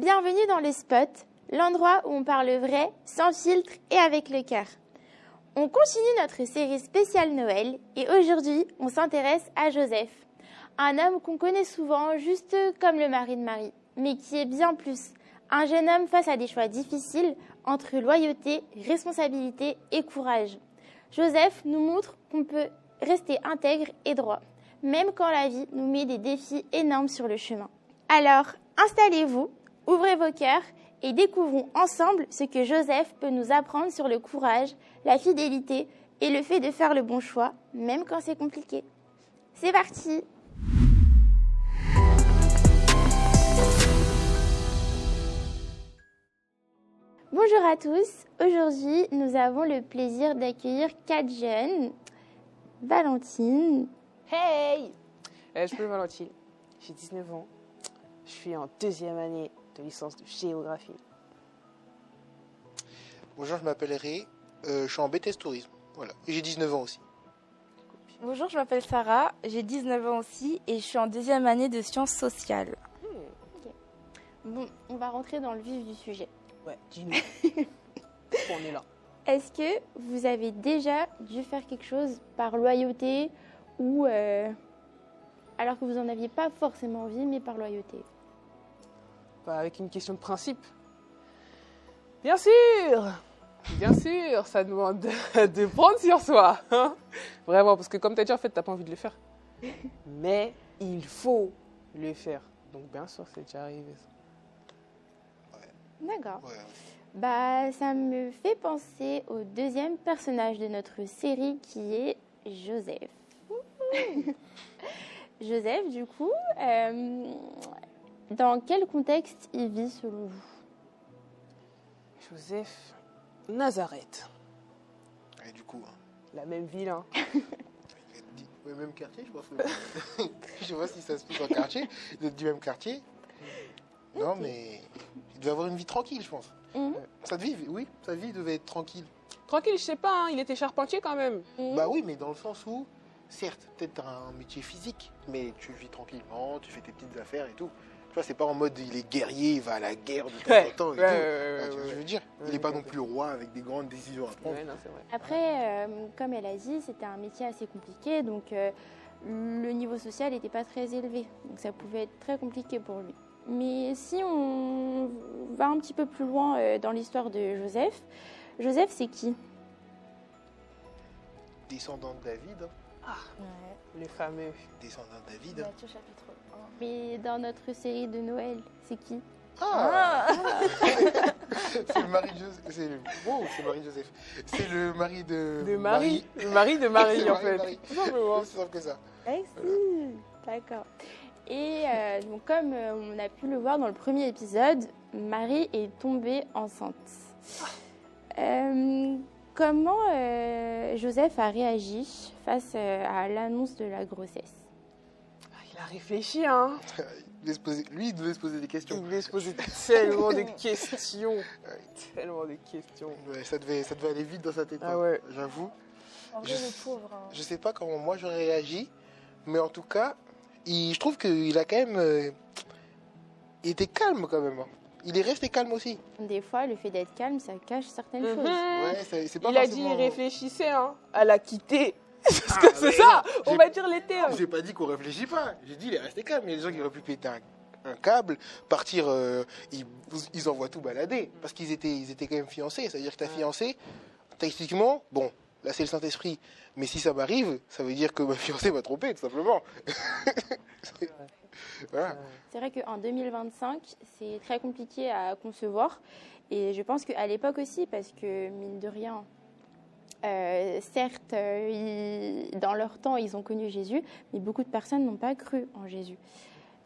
Bienvenue dans le Spot, l'endroit où on parle vrai, sans filtre et avec le cœur. On continue notre série spéciale Noël et aujourd'hui, on s'intéresse à Joseph, un homme qu'on connaît souvent juste comme le mari de Marie, mais qui est bien plus. Un jeune homme face à des choix difficiles entre loyauté, responsabilité et courage. Joseph nous montre qu'on peut rester intègre et droit, même quand la vie nous met des défis énormes sur le chemin. Alors, installez-vous, ouvrez vos cœurs et découvrons ensemble ce que Joseph peut nous apprendre sur le courage, la fidélité et le fait de faire le bon choix, même quand c'est compliqué. C'est parti! Bonjour à tous, aujourd'hui nous avons le plaisir d'accueillir 4 jeunes. Valentine. Hey, je m'appelle Valentine, j'ai 19 ans, je suis en 2e année de licence de géographie. Bonjour, je m'appelle Ré, je suis en BTS Tourisme, voilà, et j'ai 19 ans aussi. Bonjour, je m'appelle Sarah, j'ai 19 ans aussi et je suis en 2e année de sciences sociales. Okay. Bon, on va rentrer dans le vif du sujet. Ouais, dis-nous, on est là. Est-ce que vous avez déjà dû faire quelque chose par loyauté ou alors que vous n'en aviez pas forcément envie, mais par loyauté? Bah, avec une question de principe. Bien sûr, ça demande de prendre sur soi. Hein. Vraiment, parce que comme tu as dit, en fait, tu n'as pas envie de le faire. Mais il faut le faire. Donc bien sûr, c'est déjà arrivé ça. D'accord. Ouais. Bah, ça me fait penser au deuxième personnage de notre série qui est Joseph. Joseph, du coup, dans quel contexte il vit selon vous? Joseph, Nazareth, Et du coup, hein, la même ville. Hein. ouais, même quartier, je pense. Je sais pas si ça se fait dans le quartier, du même quartier. Non, mais il devait avoir une vie tranquille, je pense. Sa vie devait être tranquille. Tranquille, je sais pas, hein, il était charpentier quand même. Bah oui, mais dans le sens où, certes, peut-être t'as un métier physique, mais tu vis tranquillement, tu fais tes petites affaires et tout. Tu vois, c'est pas en mode il est guerrier, il va à la guerre de temps en temps et tout. Tu vois ce que je veux dire? Il est pas non plus roi avec des grandes décisions à prendre. Ouais, non, c'est vrai. Après, comme elle a dit, c'était un métier assez compliqué, donc le niveau social n'était pas très élevé. Donc ça pouvait être très compliqué pour lui. Mais si on va un petit peu plus loin dans l'histoire de Joseph, Joseph, c'est qui? Descendant de David, Le fameux. descendant de David. Matthieu chapitre 1. Mais dans notre série de Noël, c'est qui? C'est le mari de Joseph. C'est Marie de Joseph. C'est le mari de Marie. Le mari de Marie, C'est en Marie de fait. Marie. Tout simplement. C'est simple que ça. Merci. D'accord. Et donc, comme on a pu le voir dans le premier épisode, Marie est tombée enceinte. Comment Joseph a réagi face à l'annonce de la grossesse? Il a réfléchi, hein. Il devait se poser des questions. Il devait se poser tellement de questions. Tellement de questions. Ouais, ça devait aller vite dans sa tête. Ah hein, ouais. J'avoue. En vrai, le pauvre. Hein. Je sais pas comment moi j'aurais réagi, mais en tout cas, je trouve qu'il a quand même. Il était calme quand même. Hein. Il est resté calme aussi. Des fois, le fait d'être calme, ça cache certaines choses. Ouais, c'est pas Il a dit, forcément- il réfléchissait, hein, à la quitter. Parce Ah, que c'est mais ça, non, on j'ai- va dire les termes. J'ai pas dit qu'on réfléchit pas. J'ai dit il est resté calme. Il y a des gens qui auraient pu péter un câble, partir, ils envoient tout balader. Parce qu'ils étaient quand même fiancés. C'est-à-dire que ta fiancée, techniquement, bon, là c'est le Saint-Esprit. Mais si ça m'arrive, ça veut dire que ma fiancée m'a trompé, tout simplement. Voilà. C'est vrai qu'en 2025, c'est très compliqué à concevoir. Et je pense qu'à l'époque aussi, parce que mine de rien, certes, dans leur temps, ils ont connu Jésus, mais beaucoup de personnes n'ont pas cru en Jésus.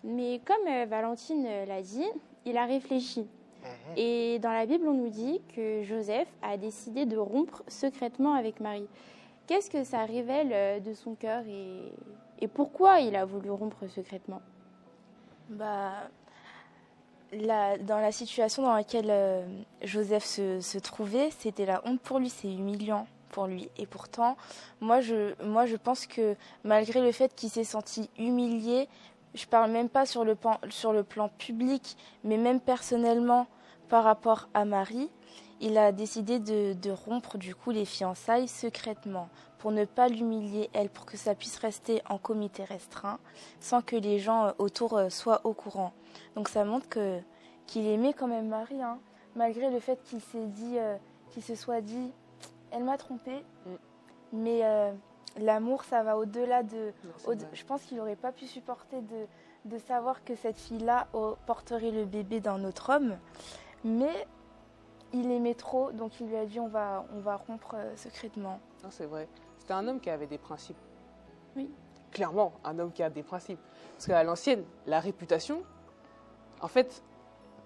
Mais comme Valentine l'a dit, il a réfléchi. Et dans la Bible, on nous dit que Joseph a décidé de rompre secrètement avec Marie. Qu'est-ce que ça révèle de son cœur et pourquoi il a voulu rompre secrètement? Bah, dans la situation dans laquelle Joseph se trouvait, c'était la honte pour lui, c'est humiliant pour lui. Et pourtant, moi je pense que malgré le fait qu'il s'est senti humilié, je parle même pas sur le plan public, mais même personnellement par rapport à Marie, il a décidé de rompre du coup les fiançailles secrètement pour ne pas l'humilier elle, pour que ça puisse rester en comité restreint sans que les gens autour soient au courant. Donc ça montre qu'il aimait quand même Marie, hein, malgré le fait qu'il se soit dit elle m'a trompé, mais l'amour ça va au-delà je pense qu'il n'aurait pas pu supporter de savoir que cette fille-là porterait le bébé d'un autre homme, mais il aimait trop, donc il lui a dit on va rompre secrètement. Non, c'est vrai. C'était un homme qui avait des principes. Oui. Clairement, un homme qui a des principes. Parce qu'à l'ancienne, la réputation, en fait,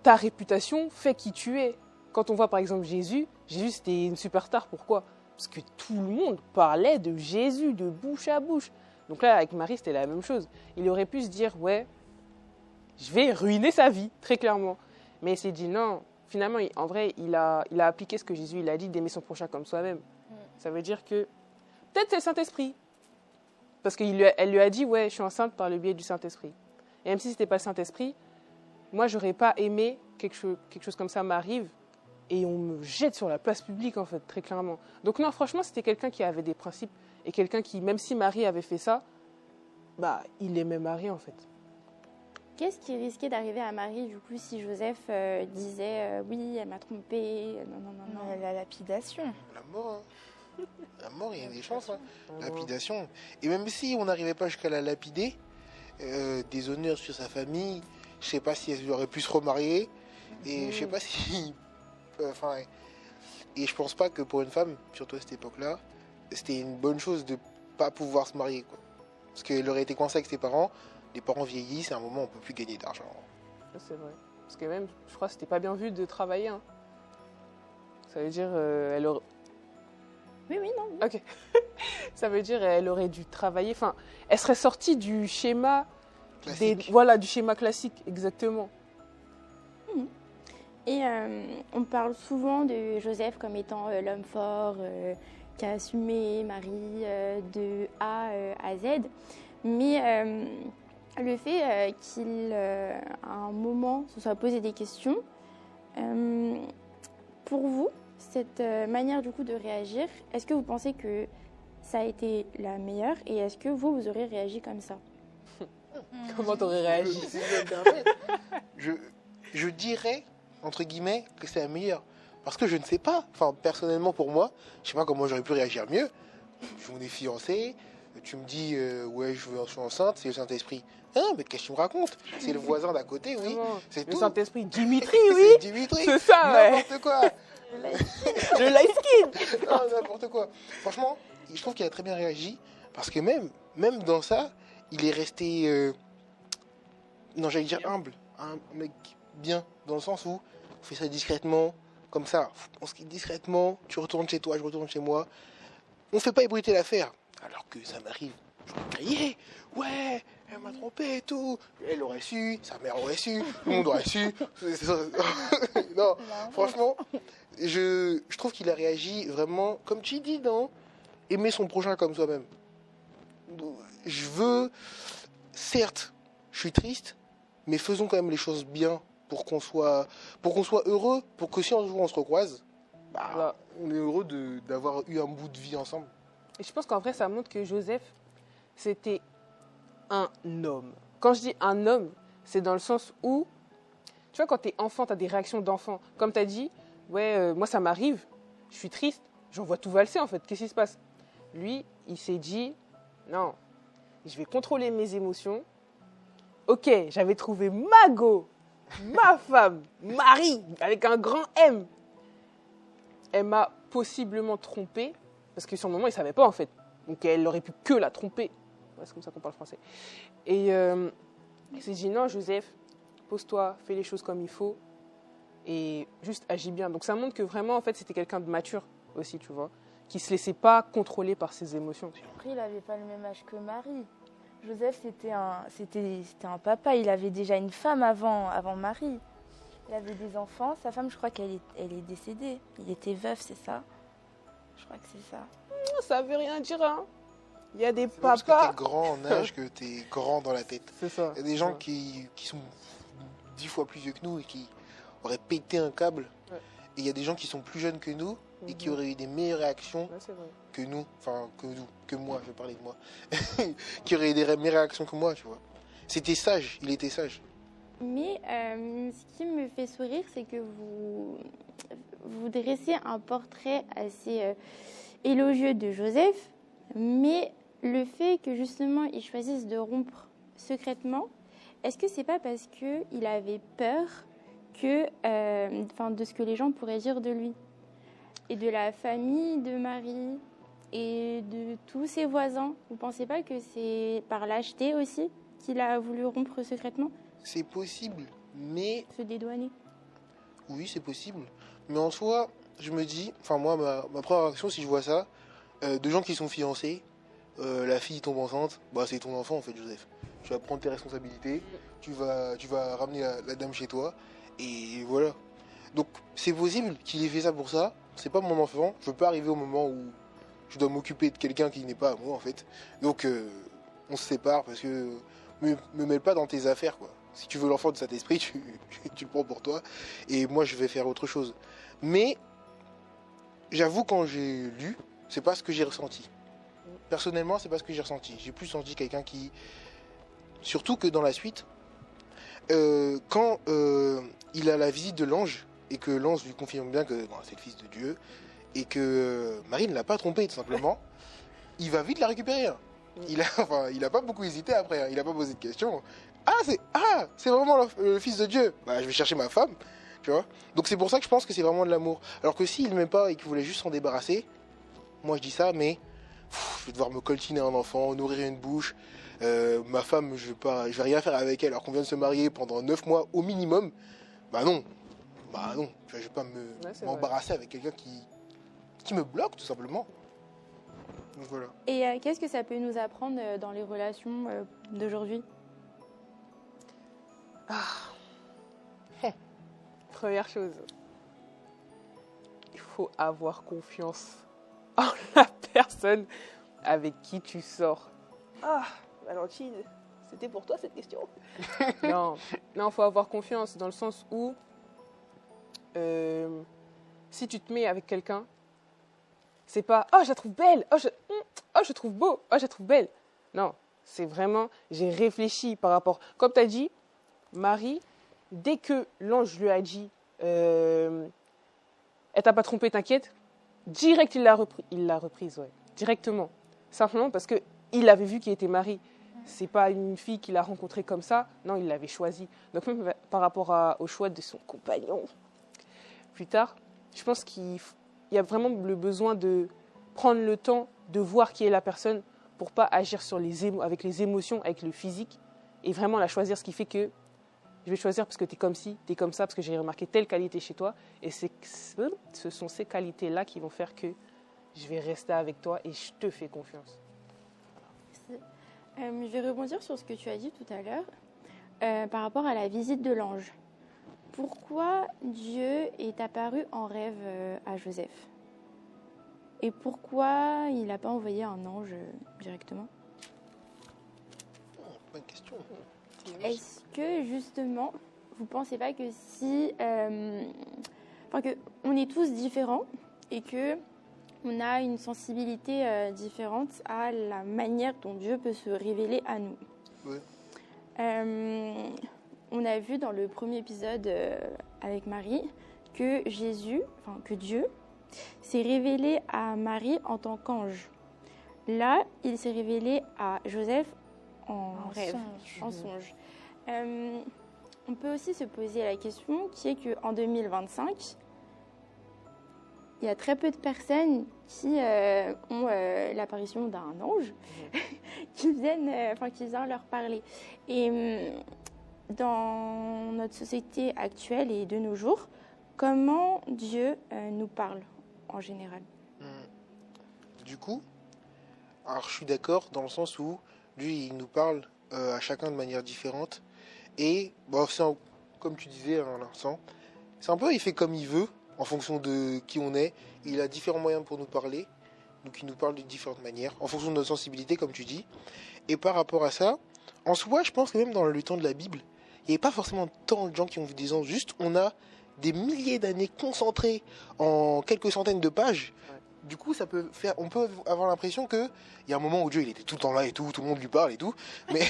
ta réputation fait qui tu es. Quand on voit par exemple Jésus c'était une superstar. Pourquoi? Parce que tout le monde parlait de Jésus, de bouche à bouche. Donc là, avec Marie, c'était la même chose. Il aurait pu se dire, ouais, je vais ruiner sa vie, très clairement. Mais il s'est dit non. Finalement, en vrai, il a appliqué ce que Jésus il a dit, d'aimer son prochain comme soi-même. Ça veut dire que peut-être c'est le Saint-Esprit. Parce qu'elle lui a dit, ouais, je suis enceinte par le biais du Saint-Esprit. Et même si ce n'était pas le Saint-Esprit, moi, je n'aurais pas aimé quelque chose comme ça m'arrive et on me jette sur la place publique, en fait, très clairement. Donc non, franchement, c'était quelqu'un qui avait des principes et quelqu'un qui, même si Marie avait fait ça, bah, il aimait Marie, en fait. Qu'est-ce qui risquait d'arriver à Marie, du coup, si Joseph disait oui, elle m'a trompée, non. La lapidation. La mort, hein. La mort, il y a des chances. Hein. Lapidation. Et même si on n'arrivait pas jusqu'à la lapider, des honneurs sur sa famille, je sais pas si elle aurait pu se remarier, et je sais pas si... et je pense pas que pour une femme, surtout à cette époque-là, c'était une bonne chose de pas pouvoir se marier, quoi. Parce qu'elle aurait été coincée avec ses parents, les parents vieillissent, à un moment on peut plus gagner d'argent. C'est vrai. Parce que même, je crois que c'était pas bien vu de travailler. Hein. Ça veut dire, elle aurait... Oui, non. Ok. Ça veut dire, elle aurait dû travailler. Enfin, elle serait sortie du schéma... du schéma classique, exactement. Et on parle souvent de Joseph comme étant l'homme fort qui a assumé Marie de A à Z. Mais le fait qu'il, à un moment, se soit posé des questions, pour vous, cette manière du coup de réagir, est-ce que vous pensez que ça a été la meilleure et est-ce que vous aurez réagi comme ça? Comment t'aurais réagi? Si je me permets, je dirais, entre guillemets, que c'est la meilleure. Parce que je ne sais pas, enfin personnellement pour moi, je sais pas comment j'aurais pu réagir mieux. On est fiancés, tu me dis ouais je suis enceinte, c'est le Saint-Esprit. Hein, mais qu'est-ce que tu me racontes? C'est le voisin d'à côté, oui. C'est le tout. Saint-Esprit, Dimitri, oui. C'est Dimitri. C'est ça, ouais. N'importe quoi. Le light skin. Non, n'importe quoi. Franchement, je trouve qu'il a très bien réagi. Parce que même dans ça, il est resté, non j'allais dire humble. Un mec bien, dans le sens où on fait ça discrètement, comme ça. On se quitte discrètement, tu retournes chez toi, je retourne chez moi. On fait pas ébruiter l'affaire. Alors que ça m'arrive, je vais crier, ouais, elle m'a trompé et tout. Elle aurait su, sa mère aurait su, tout le monde aurait su. Non, franchement, je trouve qu'il a réagi vraiment, comme tu dis, dans aimer son prochain comme soi-même. Je veux, certes, je suis triste, mais faisons quand même les choses bien pour qu'on soit heureux, pour que si un jour on se recroise, bah, on est heureux d'avoir eu un bout de vie ensemble. Et je pense qu'en vrai, ça montre que Joseph, c'était un homme. Quand je dis un homme, c'est dans le sens où, tu vois, quand t'es enfant, t'as des réactions d'enfant. Comme t'as dit, ouais, moi ça m'arrive, je suis triste, j'en vois tout valser en fait, qu'est-ce qui se passe? Lui, il s'est dit, non, je vais contrôler mes émotions. Ok, j'avais trouvé Mago, ma femme, Marie, avec un grand M. Elle m'a possiblement trompée, parce que sur le moment, il ne savait pas en fait. Donc elle aurait pu que la tromper. Ouais, c'est comme ça qu'on parle français. Et il s'est dit, non, Joseph, pose-toi, fais les choses comme il faut, et juste agis bien. Donc ça montre que vraiment, en fait, c'était quelqu'un de mature aussi, tu vois, qui ne se laissait pas contrôler par ses émotions. Après, il n'avait pas le même âge que Marie. Joseph, c'était un papa. Il avait déjà une femme avant Marie. Il avait des enfants. Sa femme, je crois qu'elle est décédée. Il était veuf, c'est ça? Je crois que c'est ça. Ça veut rien dire, hein. Il y a des C'est pas parce que papas. t'es grand en âge que t'es grand dans la tête. C'est ça. Il y a des gens qui sont 10 fois plus vieux que nous et qui auraient pété un câble. Ouais. Et il y a des gens qui sont plus jeunes que nous et qui Mhm. auraient eu des meilleures réactions Ouais, c'est vrai. que nous. Enfin, que moi, je vais parler de moi. Qui auraient eu des meilleures réactions que moi, tu vois. C'était sage, il était sage. Mais ce qui me fait sourire, c'est que vous dressez un portrait assez élogieux de Joseph, mais le fait que justement il choisisse de rompre secrètement, est-ce que c'est pas parce qu'il avait peur de ce que les gens pourraient dire de lui et de la famille de Marie et de tous ses voisins? Vous pensez pas que c'est par lâcheté aussi qu'il a voulu rompre secrètement? C'est possible, mais Se dédouaner. oui, c'est possible. Mais en soi, je me dis, enfin moi, ma première réaction, si je vois ça, de gens qui sont fiancés, la fille tombe enceinte, bah c'est ton enfant en fait, Joseph. Tu vas prendre tes responsabilités, tu vas ramener la dame chez toi, et voilà. Donc c'est possible qu'il ait fait ça pour ça. C'est pas mon enfant. Je veux pas arriver au moment où je dois m'occuper de quelqu'un qui n'est pas à moi en fait. Donc on se sépare parce que me mêle pas dans tes affaires quoi. Si tu veux l'enfant de cet esprit, tu le prends pour toi. Et moi je vais faire autre chose. Mais j'avoue quand j'ai lu, c'est pas ce que j'ai ressenti. Personnellement, c'est pas ce que j'ai ressenti. J'ai plus senti quelqu'un qui, surtout que dans la suite, quand il a la visite de l'ange et que l'ange lui confirme bien que bon, c'est le fils de Dieu et que Marie ne l'a pas trompé tout simplement, il va vite la récupérer. Hein. Il a pas beaucoup hésité après. Hein. Il a pas posé de questions. C'est vraiment le fils de Dieu. Bah, je vais chercher ma femme, tu vois. Donc c'est pour ça que je pense que c'est vraiment de l'amour. Alors que s'il ne m'aime pas et qu'il voulait juste s'en débarrasser, moi je dis ça, mais je vais devoir me coltiner un enfant, nourrir une bouche. Ma femme, je vais rien faire avec elle alors qu'on vient de se marier pendant 9 mois au minimum. Bah non. Je vais pas c'est m'embarrasser avec quelqu'un qui me bloque tout simplement. Donc voilà. Et qu'est-ce que ça peut nous apprendre dans les relations d'aujourd'hui? Première chose, il faut avoir confiance en la personne avec qui tu sors. Ah, Valentine, c'était pour toi cette question? Non, il faut avoir confiance dans le sens où si tu te mets avec quelqu'un, c'est pas « Oh, je la trouve belle, oh, je trouve beau, oh, je la trouve belle ». Non, c'est vraiment, j'ai réfléchi par rapport... Comme tu as dit, Marie, dès que l'ange lui a dit elle t'a pas trompé, t'inquiète, direct il l'a reprise, ouais, directement. Simplement parce que il avait vu qu'il était Marie. C'est pas une fille qu'il a rencontrée comme ça, non, il l'avait choisie. Donc même par rapport au choix de son compagnon, plus tard, je pense qu'il y a vraiment le besoin de prendre le temps de voir qui est la personne pour pas agir sur avec les émotions, avec le physique, et vraiment la choisir, ce qui fait que je vais choisir parce que tu es comme ci, tu es comme ça, parce que j'ai remarqué telle qualité chez toi. Et ce sont ces qualités-là qui vont faire que je vais rester avec toi et je te fais confiance. Je vais rebondir sur ce que tu as dit tout à l'heure par rapport à la visite de l'ange. Pourquoi Dieu est apparu en rêve à Joseph? Et pourquoi il n'a pas envoyé un ange directement? Bonne question. Est-ce que justement, vous ne pensez pas que si, que on est tous différents et que on a une sensibilité différente à la manière dont Dieu peut se révéler à nous? Oui. On a vu dans le premier épisode avec Marie que que Dieu s'est révélé à Marie en tant qu'ange. Là, il s'est révélé à Joseph en rêve, en songe. On peut aussi se poser la question qui est qu'en 2025, il y a très peu de personnes qui ont l'apparition d'un ange qui viennent leur parler. Et dans notre société actuelle et de nos jours, comment Dieu nous parle en général? Du coup, alors je suis d'accord dans le sens où lui, il nous parle à chacun de manière différente. Et bon, comme tu disais à l'instant, c'est un peu, il fait comme il veut, en fonction de qui on est. Il a différents moyens pour nous parler. donc il nous parle de différentes manières, en fonction de notre sensibilité, comme tu dis. Et par rapport à ça, en soi, je pense que même dans le temps de la Bible, il n'y avait pas forcément tant de gens qui ont vu des anges. Juste, on a des milliers d'années concentrées en quelques centaines de pages. Du coup, on peut avoir l'impression qu'il y a un moment où Dieu il était tout le temps là et tout le monde lui parle et tout. Mais,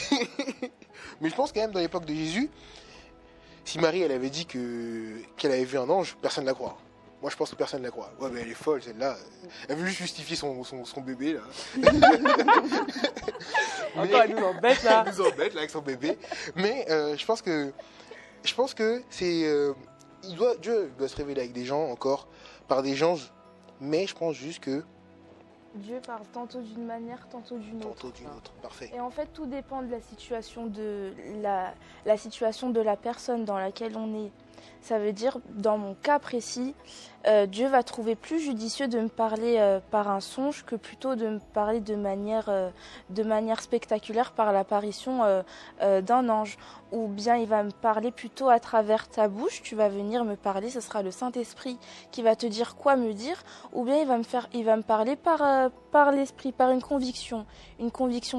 mais je pense quand même, dans l'époque de Jésus, si Marie elle avait dit qu'elle avait vu un ange, personne ne la croit. Moi, je pense que personne ne la croit. Ouais, mais elle est folle, celle-là. Elle veut juste justifier son bébé, là. Encore, elle nous embête, là. Elle nous embête, là, avec son bébé. Mais je pense que c'est... Dieu doit se révéler avec des gens, encore, par des gens. Mais je pense juste que... Dieu parle tantôt d'une manière, tantôt d'une autre. Tantôt d'une autre, parfait. Et en fait, tout dépend de la situation de la situation de la personne dans laquelle on est. Ça veut dire, dans mon cas précis, Dieu va trouver plus judicieux de me parler par un songe que plutôt de me parler de manière spectaculaire par l'apparition d'un ange. Ou bien il va me parler plutôt à travers ta bouche, tu vas venir me parler, ce sera le Saint-Esprit qui va te dire quoi me dire. Ou bien il va me parler par l'Esprit, par une conviction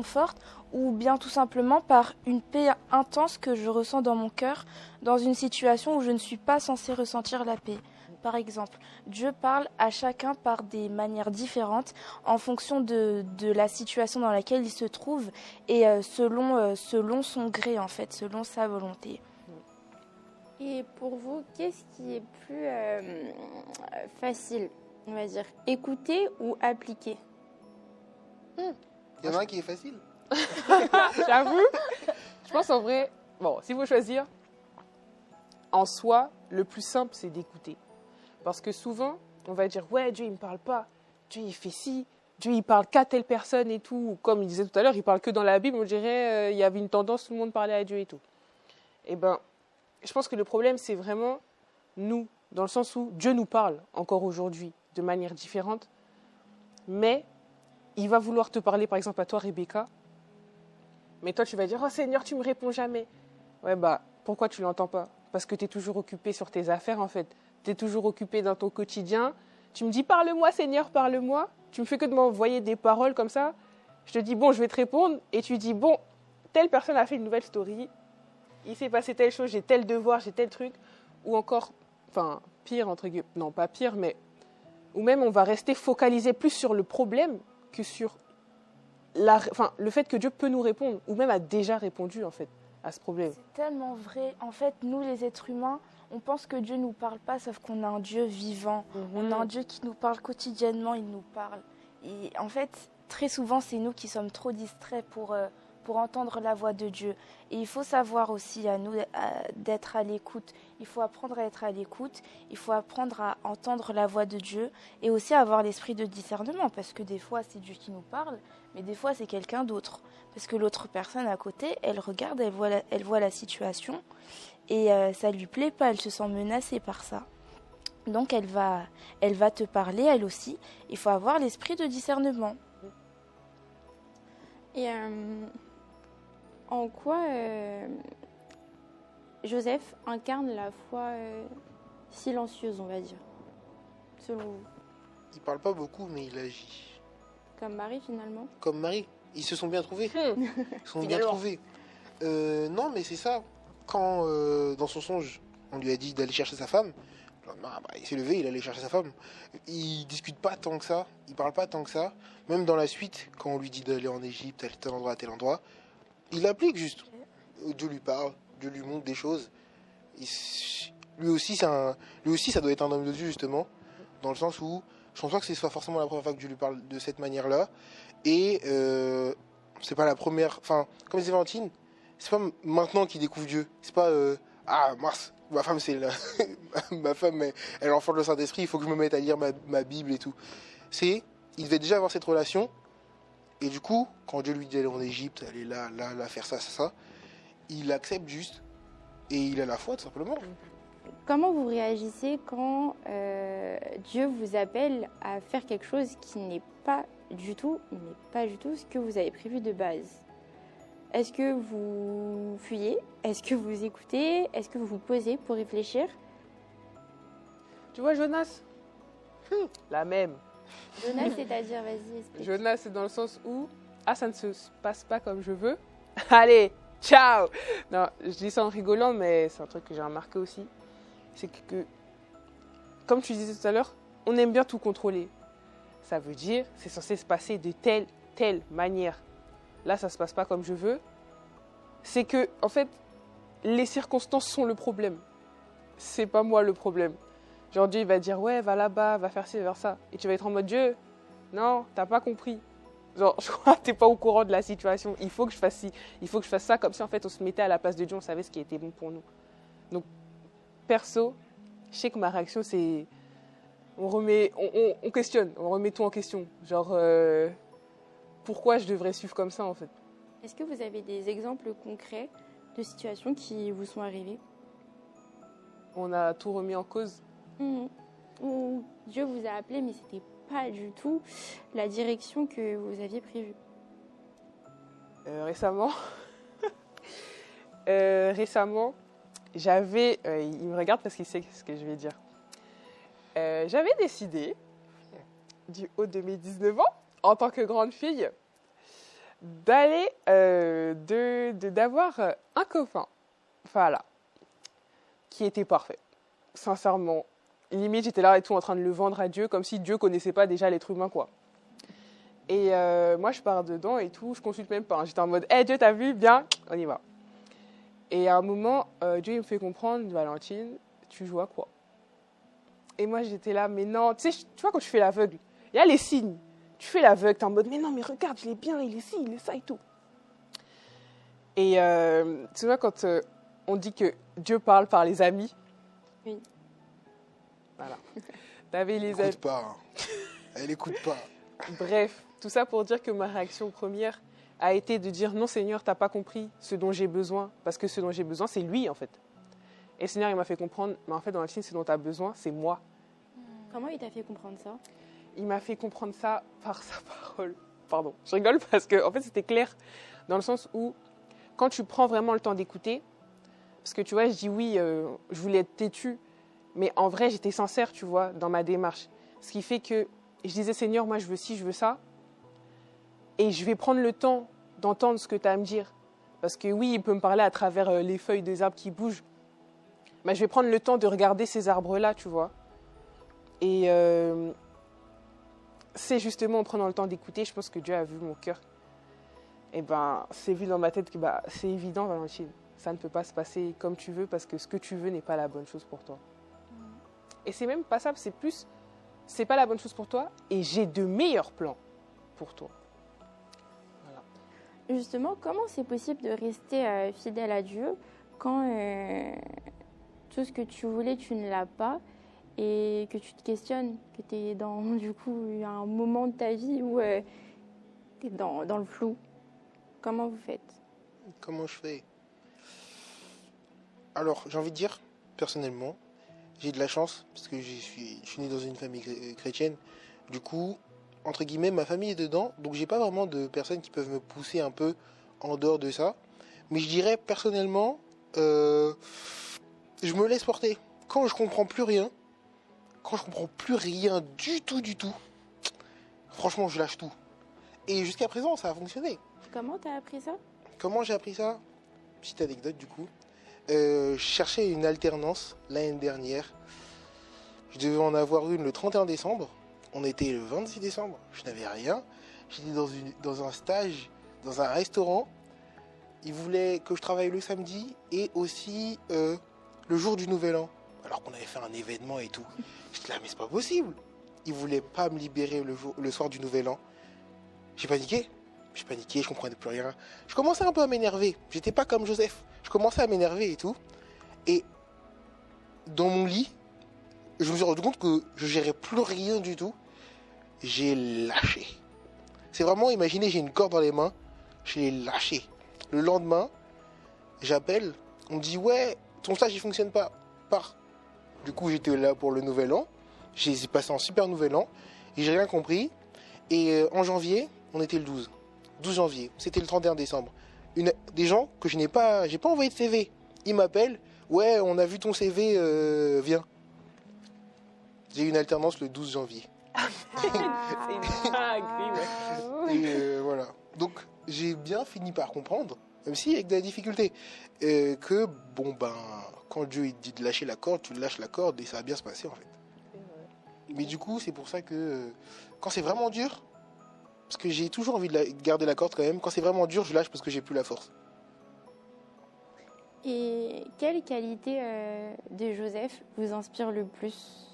forte, ou bien tout simplement par une paix intense que je ressens dans mon cœur, dans une situation où je ne suis pas censée ressentir la paix. Par exemple, Dieu parle à chacun par des manières différentes en fonction de la situation dans laquelle il se trouve et selon son gré, en fait, selon sa volonté. Et pour vous, qu'est-ce qui est plus facile, on va dire, écouter ou appliquer? Il y en a un qui est facile. J'avoue. Je pense en vrai, bon, si vous choisir, en soi, le plus simple, c'est d'écouter. Parce que souvent, on va dire, ouais, Dieu, il ne me parle pas. Dieu, il fait ci. Dieu, il parle qu'à telle personne et tout. Comme il disait tout à l'heure, il parle que dans la Bible. On dirait, il y avait une tendance, tout le monde parlait à Dieu et tout. Eh bien, je pense que le problème, c'est vraiment nous, dans le sens où Dieu nous parle encore aujourd'hui de manière différente. Mais il va vouloir te parler, par exemple, à toi, Rebecca. Mais toi, tu vas dire, oh Seigneur, tu ne me réponds jamais. Ouais, pourquoi tu ne l'entends pas? Parce que tu es toujours occupé sur tes affaires, en fait. Tu es toujours occupé dans ton quotidien. Tu me dis, parle-moi, Seigneur, parle-moi. Tu me fais que de m'envoyer des paroles comme ça. Je te dis, bon, je vais te répondre. Et tu dis, bon, telle personne a fait une nouvelle story. Il s'est passé telle chose, j'ai tel devoir, j'ai tel truc. Ou encore, pire, entre guillemets. Non, pas pire, mais... Ou même, on va rester focalisé plus sur le problème que sur le fait que Dieu peut nous répondre. Ou même a déjà répondu, en fait, à ce problème. C'est tellement vrai. En fait, nous, les êtres humains, on pense que Dieu ne nous parle pas, sauf qu'on a un Dieu vivant. On a un Dieu qui nous parle quotidiennement, il nous parle. Et en fait, très souvent, c'est nous qui sommes trop distraits pour entendre la voix de Dieu. Et il faut savoir aussi à nous d'être à l'écoute. Il faut apprendre à être à l'écoute. Il faut apprendre à entendre la voix de Dieu et aussi avoir l'esprit de discernement. Parce que des fois, c'est Dieu qui nous parle, mais des fois, c'est quelqu'un d'autre. Parce que l'autre personne à côté, elle regarde, elle voit la situation et ça lui plaît pas, elle se sent menacée par ça. Donc elle va te parler, elle aussi. Il faut avoir l'esprit de discernement. Et en quoi Joseph incarne la foi silencieuse, on va dire, selon vous? Il parle pas beaucoup, mais il agit. Comme Marie, finalement? Comme Marie. Ils se sont bien trouvés. Ils se sont bien trouvés. Non, mais c'est ça. Quand, dans son songe, on lui a dit d'aller chercher sa femme, le lendemain, il s'est levé, il allait chercher sa femme. Il discute pas tant que ça. Il parle pas tant que ça. Même dans la suite, quand on lui dit d'aller en Égypte, à tel endroit, il applique juste. Dieu lui parle, Dieu lui montre des choses. Lui aussi, ça doit être un homme de Dieu, justement. Dans le sens où, je pense pas que ce soit forcément la première fois que Dieu lui parle de cette manière-là. Et c'est pas la première. Enfin, comme disait Valentine, c'est pas maintenant qu'il découvre Dieu. C'est pas Mars, ma femme c'est ma femme elle enfante le Saint-Esprit, il faut que je me mette à lire ma Bible et tout. Il devait déjà avoir cette relation. Et du coup, quand Dieu lui dit d'aller en Égypte, aller là, faire ça, il accepte juste. Et il a la foi, tout simplement. Comment vous réagissez quand Dieu vous appelle à faire quelque chose qui n'est pas du tout ce que vous avez prévu de base? Est-ce que vous fuyez? Est-ce que vous écoutez? Est-ce que vous vous posez pour réfléchir? Tu vois, Jonas? La même. Jonas, c'est-à-dire, vas-y, explique. Jonas, c'est dans le sens où ça ne se passe pas comme je veux. Allez, ciao. Non, je dis ça en rigolant, mais c'est un truc que j'ai remarqué aussi. C'est que, comme tu disais tout à l'heure, on aime bien tout contrôler. Ça veut dire, c'est censé se passer de telle manière. Là, ça se passe pas comme je veux. C'est que, en fait, les circonstances sont le problème. C'est pas moi le problème. Genre Dieu, il va dire, ouais, va là-bas, va faire ci, va faire ça. Et tu vas être en mode, Dieu, non, t'as pas compris. Genre, je crois que t'es pas au courant de la situation. Il faut que je fasse ci, il faut que je fasse ça. Comme si, en fait, on se mettait à la place de Dieu, on savait ce qui était bon pour nous. Donc, perso, je sais que ma réaction, c'est... On questionne, on remet tout en question. Genre, pourquoi je devrais suivre comme ça, en fait? Est-ce que vous avez des exemples concrets de situations qui vous sont arrivées? On a tout remis en cause. Ou Dieu vous a appelé, mais c'était pas du tout la direction que vous aviez prévue? Récemment, j'avais... il me regarde parce qu'il sait ce que je vais dire. J'avais décidé, du haut de mes 19 ans, en tant que grande fille, d'aller, d'avoir un copain, voilà, qui était parfait. Sincèrement, limite, j'étais là et tout en train de le vendre à Dieu, comme si Dieu connaissait pas déjà l'être humain, quoi. Et moi, je pars dedans et tout, je consulte même pas. Hein. J'étais en mode, hey, Dieu, t'as vu? Bien, on y va. Et à un moment, Dieu il me fait comprendre, Valentine, tu joues à quoi? Et moi, j'étais là, mais non, tu sais, tu vois, quand tu fais l'aveugle, il y a les signes. Tu fais l'aveugle, t'es en mode, mais non, mais regarde, il est bien, il est ci, il est ça et tout. Et tu vois, quand on dit que Dieu parle par les amis. Oui. Voilà. T'avais les Elle amis. écoute pas. Hein. Elle écoute pas. Bref, tout ça pour dire que ma réaction première a été de dire, non, Seigneur, t'as pas compris ce dont j'ai besoin. Parce que ce dont j'ai besoin, c'est lui, en fait. Et le Seigneur, il m'a fait comprendre, mais en fait, dans la Chine, ce dont tu as besoin, c'est moi. Comment il t'a fait comprendre ça? Il m'a fait comprendre ça par sa parole. Pardon, je rigole parce que, en fait, c'était clair dans le sens où, quand tu prends vraiment le temps d'écouter, parce que tu vois, je dis oui, je voulais être têtue, mais en vrai, j'étais sincère, tu vois, dans ma démarche. Ce qui fait que je disais, Seigneur, moi, je veux ci, je veux ça, et je vais prendre le temps d'entendre ce que tu as à me dire. Parce que oui, il peut me parler à travers les feuilles des arbres qui bougent, mais je vais prendre le temps de regarder ces arbres-là, tu vois. Et c'est justement en prenant le temps d'écouter, je pense que Dieu a vu mon cœur. Et ben, c'est vu dans ma tête que c'est évident, Valentine. Ça ne peut pas se passer comme tu veux parce que ce que tu veux n'est pas la bonne chose pour toi. Et c'est même pas ça, c'est plus, c'est pas la bonne chose pour toi et j'ai de meilleurs plans pour toi. Voilà. Justement, comment c'est possible de rester fidèle à Dieu quand tout ce que tu voulais, tu ne l'as pas et que tu te questionnes, que tu es dans, du coup, un moment de ta vie où tu es dans le flou? Comment vous faites? Comment je fais? Alors, j'ai envie de dire, personnellement, j'ai de la chance, parce que je suis né dans une famille chrétienne. Du coup, entre guillemets, ma famille est dedans, donc j'ai pas vraiment de personnes qui peuvent me pousser un peu en dehors de ça. Mais je dirais, personnellement, je me laisse porter. Quand je comprends plus rien, du tout, franchement, je lâche tout. Et jusqu'à présent, ça a fonctionné. Comment tu as appris ça? Comment j'ai appris ça? Petite anecdote du coup. Je cherchais une alternance l'année dernière. Je devais en avoir une le 31 décembre. On était le 26 décembre. Je n'avais rien. J'étais dans un stage, dans un restaurant. Ils voulaient que je travaille le samedi et aussi le jour du Nouvel An. Alors qu'on avait fait un événement et tout. J'étais là, mais c'est pas possible. Ils voulaient pas me libérer le soir du Nouvel An. J'ai paniqué, je comprenais plus rien. Je commençais un peu à m'énerver. J'étais pas comme Joseph. Je commençais à m'énerver et tout. Et dans mon lit, je me suis rendu compte que je gérais plus rien du tout. J'ai lâché. C'est vraiment, imaginez, j'ai une corde dans les mains. Je l'ai lâché. Le lendemain, j'appelle. On me dit, ouais, ton stage il fonctionne pas. Pars. Du coup, j'étais là pour le Nouvel An. J'ai passé un super Nouvel An. Et j'ai rien compris. Et en janvier, on était le 12 janvier, c'était le 31 décembre. Des gens que j'ai pas envoyé de CV. Ils m'appellent, ouais, on a vu ton CV, viens. J'ai eu une alternance le 12 janvier. C'est pas agréable. Et voilà. Donc, j'ai bien fini par comprendre, même si avec de la difficulté, que, bon, ben, quand Dieu il te dit de lâcher la corde, tu lâches la corde et ça va bien se passer, en fait. Mais du coup, c'est pour ça que, quand c'est vraiment dur, parce que j'ai toujours envie de garder la corde quand même, quand c'est vraiment dur, je lâche parce que j'ai plus la force. Et quelle qualité de Joseph vous inspire le plus?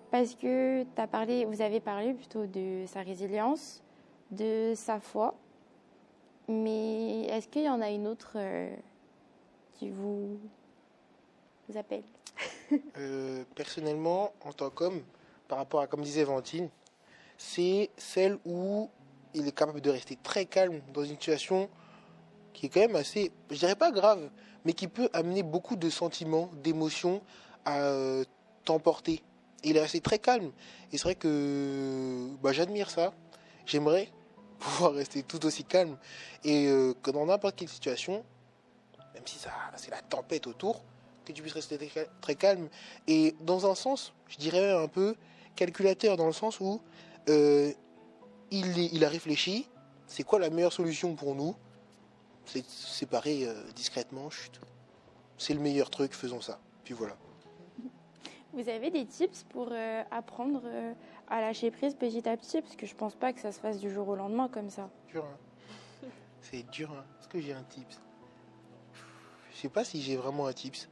Parce que vous avez parlé plutôt de sa résilience, de sa foi, mais est-ce qu'il y en a une autre qui vous appelle? Personnellement, en tant qu'homme, par rapport à, comme disait Valentine, c'est celle où il est capable de rester très calme dans une situation qui est quand même assez, je dirais pas grave, mais qui peut amener beaucoup de sentiments, d'émotions à t'emporter. Et il est resté très calme. Et c'est vrai que bah, j'admire ça. J'aimerais pouvoir rester tout aussi calme. Et que dans n'importe quelle situation, même si c'est la tempête autour, que tu puisses rester très calme. Et dans un sens, je dirais un peu calculateur, dans le sens où il a réfléchi, c'est quoi la meilleure solution pour nous? C'est séparer discrètement, chut. C'est le meilleur truc, faisons ça. Puis voilà. Vous avez des tips pour apprendre à lâcher prise petit à petit? Parce que je pense pas que ça se fasse du jour au lendemain comme ça. Dur, hein. C'est dur, hein. Est-ce que j'ai un tips? Je sais pas si j'ai vraiment un tips.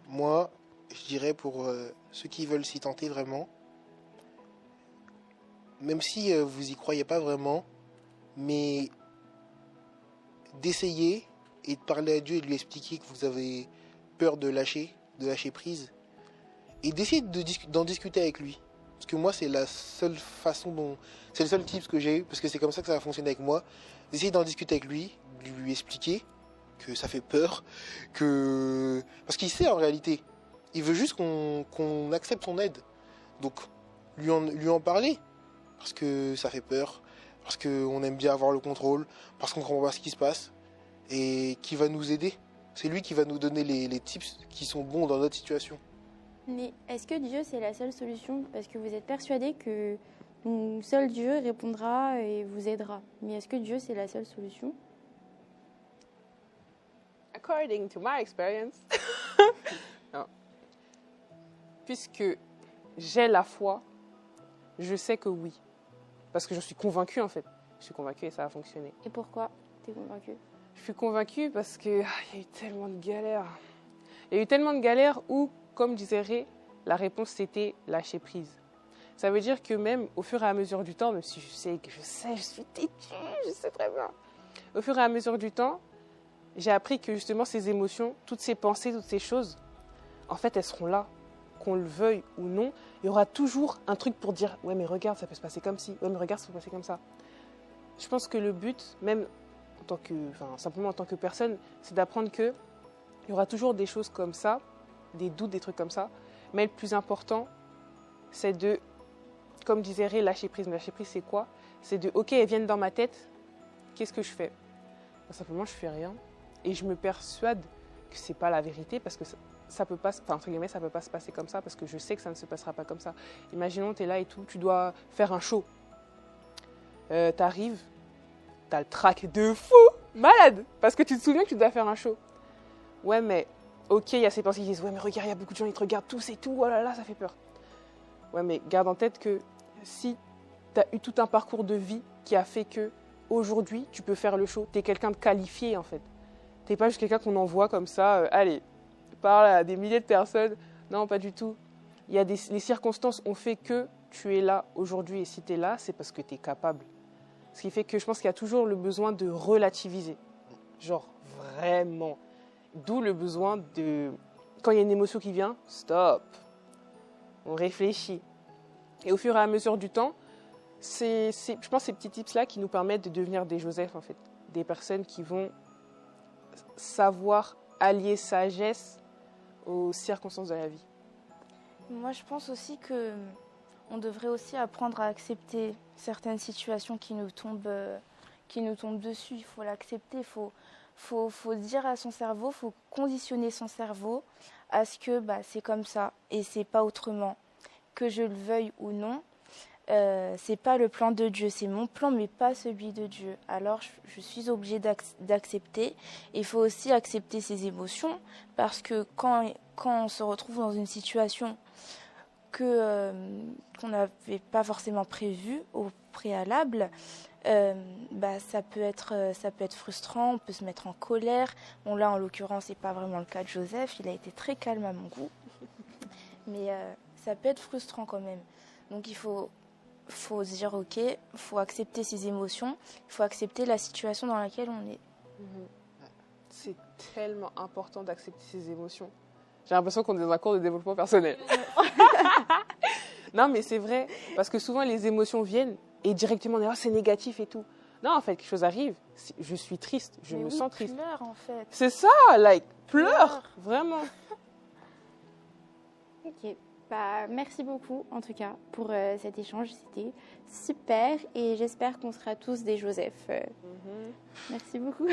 Moi, je dirais pour ceux qui veulent s'y tenter vraiment, même si vous y croyez pas vraiment, mais d'essayer et de parler à Dieu et de lui expliquer que vous avez peur de lâcher prise, et d'essayer d'en discuter avec lui. Parce que moi, c'est la seule façon c'est le seul tips que j'ai eu, parce que c'est comme ça que ça va fonctionner avec moi. D'essayer d'en discuter avec lui, de lui expliquer que ça fait peur, parce qu'il sait en réalité. Il veut juste qu'on accepte son aide. Donc, lui en parler, parce que ça fait peur, parce qu'on aime bien avoir le contrôle, parce qu'on comprend pas ce qui se passe, et qui va nous aider. C'est lui qui va nous donner les tips qui sont bons dans notre situation. Mais est-ce que Dieu, c'est la seule solution? Parce que vous êtes persuadé que seul Dieu répondra et vous aidera. Mais est-ce que Dieu, c'est la seule solution? According to my experience, non. Puisque j'ai la foi, je sais que oui. Parce que je suis convaincue en fait. Je suis convaincue et ça a fonctionné. Et pourquoi t'es convaincue? Je suis convaincue parce que y a eu tellement de galères. Il y a eu tellement de galères où, comme disait Ray, la réponse c'était lâcher prise. Ça veut dire que même au fur et à mesure du temps, même si je suis têtue, je sais très bien. Au fur et à mesure du temps, j'ai appris que justement ces émotions, toutes ces pensées, toutes ces choses, en fait elles seront là. Qu'on le veuille ou non, il y aura toujours un truc pour dire « Ouais, mais regarde, ça peut se passer comme ci. Ouais, mais regarde, ça peut se passer comme ça. » Je pense que le but, même simplement en tant que personne, c'est d'apprendre qu'il y aura toujours des choses comme ça, des doutes, des trucs comme ça. Mais le plus important, c'est de, comme disait Ray, lâcher prise. Mais lâcher prise, c'est quoi? C'est de « Ok, elles viennent dans ma tête. Qu'est-ce que je fais ?» Simplement, je fais rien. Et je me persuade que c'est pas la vérité parce que ça peut pas, entre guillemets, ça peut pas se passer comme ça parce que je sais que ça ne se passera pas comme ça. Imaginons, tu es là et tout, tu dois faire un show. T'arrives, t'as le trac de fou, malade, parce que tu te souviens que tu dois faire un show. Ouais, mais ok, il y a ces personnes qui disent « Ouais, mais regarde, il y a beaucoup de gens, ils te regardent tous et tout, oh là là, ça fait peur. » Ouais, mais garde en tête que si tu as eu tout un parcours de vie qui a fait que aujourd'hui, tu peux faire le show, tu es quelqu'un de qualifié en fait. T'es pas juste quelqu'un qu'on envoie comme ça, allez, parle à des milliers de personnes. Non, pas du tout. Les circonstances ont fait que tu es là aujourd'hui. Et si tu es là, c'est parce que tu es capable. Ce qui fait que je pense qu'il y a toujours le besoin de relativiser. Genre, vraiment. D'où le besoin de... Quand il y a une émotion qui vient, stop. On réfléchit. Et au fur et à mesure du temps, je pense ces petits tips-là qui nous permettent de devenir des Joseph, en fait. Des personnes qui vont savoir allier sagesse aux circonstances de la vie. Moi, je pense aussi que on devrait aussi apprendre à accepter certaines situations qui nous tombent dessus. Il faut l'accepter, faut dire à son cerveau, faut conditionner son cerveau à ce que c'est comme ça et c'est pas autrement, que je le veuille ou non. c'est pas le plan de Dieu, c'est mon plan, mais pas celui de Dieu. Alors, je suis obligée d'accepter. Il faut aussi accepter ses émotions, parce que quand on se retrouve dans une situation qu'on n'avait pas forcément prévue au préalable, ça peut être frustrant, on peut se mettre en colère. Bon, là, en l'occurrence, c'est pas vraiment le cas de Joseph, il a été très calme à mon goût. Mais ça peut être frustrant quand même. Donc, il faut se dire, ok, il faut accepter ses émotions, il faut accepter la situation dans laquelle on est. C'est tellement important d'accepter ses émotions. J'ai l'impression qu'on est dans un cours de développement personnel. Non, mais c'est vrai, parce que souvent les émotions viennent et directement on est c'est négatif et tout. Non, en fait, quelque chose arrive, je suis triste, je me sens triste. Pleure en fait. C'est ça, pleure, vraiment. Ok, merci beaucoup en tout cas pour cet échange, c'était super et j'espère qu'on sera tous des Joseph. Merci beaucoup.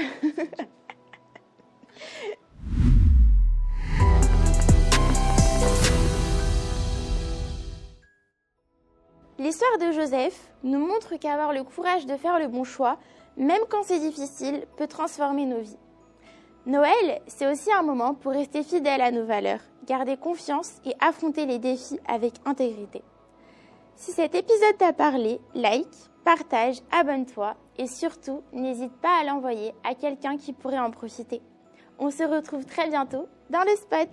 L'histoire de Joseph nous montre qu'avoir le courage de faire le bon choix, même quand c'est difficile, peut transformer nos vies. Noël, c'est aussi un moment pour rester fidèle à nos valeurs, garder confiance et affronter les défis avec intégrité. Si cet épisode t'a parlé, like, partage, abonne-toi et surtout, n'hésite pas à l'envoyer à quelqu'un qui pourrait en profiter. On se retrouve très bientôt dans le spot.